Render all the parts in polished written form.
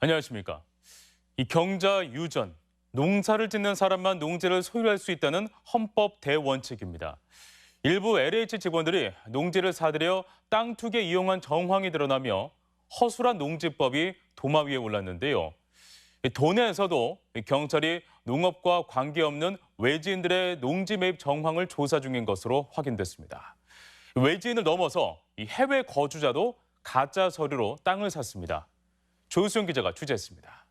안녕하십니까. 이 경자 유전, 농사를 짓는 사람만 농지를 소유할 수 있다는 헌법 대원칙입니다. 일부 LH 직원들이 농지를 사들여 땅 투기에 이용한 정황이 드러나며 허술한 농지법이 도마 위에 올랐는데요. 도내에서도 경찰이 농업과 관계없는 외지인들의 농지 매입 정황을 조사 중인 것으로 확인됐습니다. 외지인을 넘어서 해외 거주자도 가짜 서류로 땅을 샀습니다. 조수영 기자가 취재했습니다.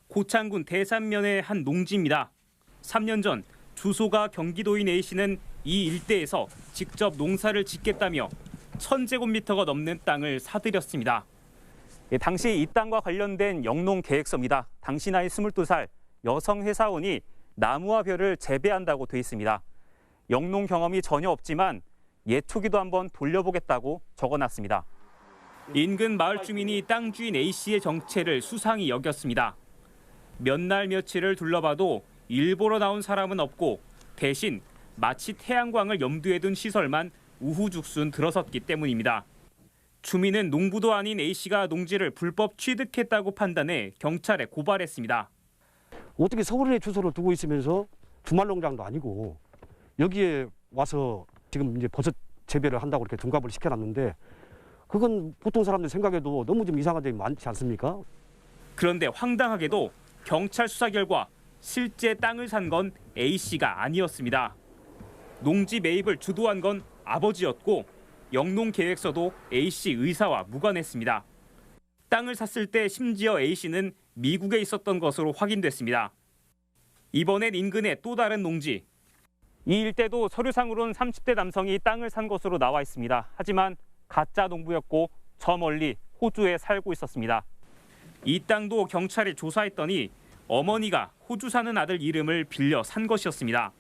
고창군 대산면의 한 농지입니다. 3년 전 주소가 경기도인 A씨는 이 일대에서 직접 농사를 짓겠다며 1000제곱미터가 넘는 땅을 사들였습니다. 당시 이 땅과 관련된 영농 계획서입니다. 당시 나이 22살 여성 회사원이 나무와 벼를 재배한다고 돼 있습니다. 영농 경험이 전혀 없지만 옛 투기도 한번 돌려보겠다고 적어놨습니다. 인근 마을 주민이 땅 주인 A씨의 정체를 수상히 여겼습니다. 몇 날 며칠을 둘러봐도 일보러 나온 사람은 없고 대신 마치 태양광을 염두에 둔 시설만 우후죽순 들어섰기 때문입니다. 주민은 농부도 아닌 A씨가 농지를 불법 취득했다고 판단해 경찰에 고발했습니다. 어떻게 서울에 주소를 두고 있으면서 주말 농장도 아니고 여기에 와서 지금 이제 버섯 재배를 한다고 이렇게 둔갑을 시켜놨는데 그건 보통 사람들 생각해도 너무 좀 이상한 점이 많지 않습니까? 그런데 황당하게도 경찰 수사 결과 실제 땅을 산 건 A씨가 아니었습니다. 농지 매입을 주도한 건 아버지였고 영농 계획서도 A씨 의사와 무관했습니다. 땅을 샀을 때 심지어 A씨는 미국에 있었던 것으로 확인됐습니다. 이번엔 인근의 또 다른 농지. 이 일대도 서류상으로는 30대 남성이 땅을 산 것으로 나와 있습니다. 하지만 가짜 농부였고 저 멀리 호주에 살고 있었습니다. 이 땅도 경찰이 조사했더니 어머니가 호주 사는 아들 이름을 빌려 산 것이었습니다.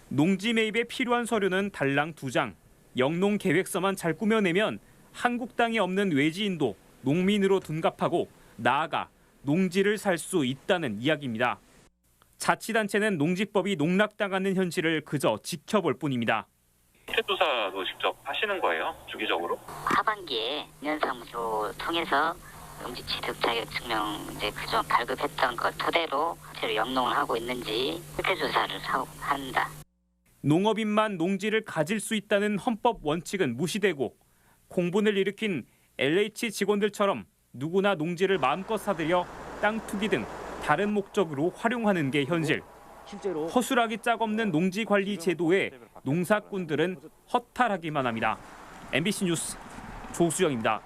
농지 매입에 필요한 서류는 달랑 2장. 영농 계획서만 잘 꾸며내면 한국 땅이 없는 외지인도 농민으로 둔갑하고 나아가 농지를 살 수 있다는 이야기입니다. 자치단체는 농지법이 농락당하는 현실을 그저 지켜볼 뿐입니다. 세조사도 직접 하시는 거예요? 주기적으로? 하반기에 연사무소 통해서 농지 취득 자격 증명 그저 발급했던 것 토대로 실제로 영농을 하고 있는지 실태 조사를 한다. 농업인만 농지를 가질 수 있다는 헌법 원칙은 무시되고 공분을 일으킨 LH 직원들처럼 누구나 농지를 마음껏 사들여 땅 투기 등 다른 목적으로 활용하는 게 현실. 허술하기 짝없는 농지 관리 제도에 농사꾼들은 허탈하기만 합니다. MBC 뉴스 조수영입니다.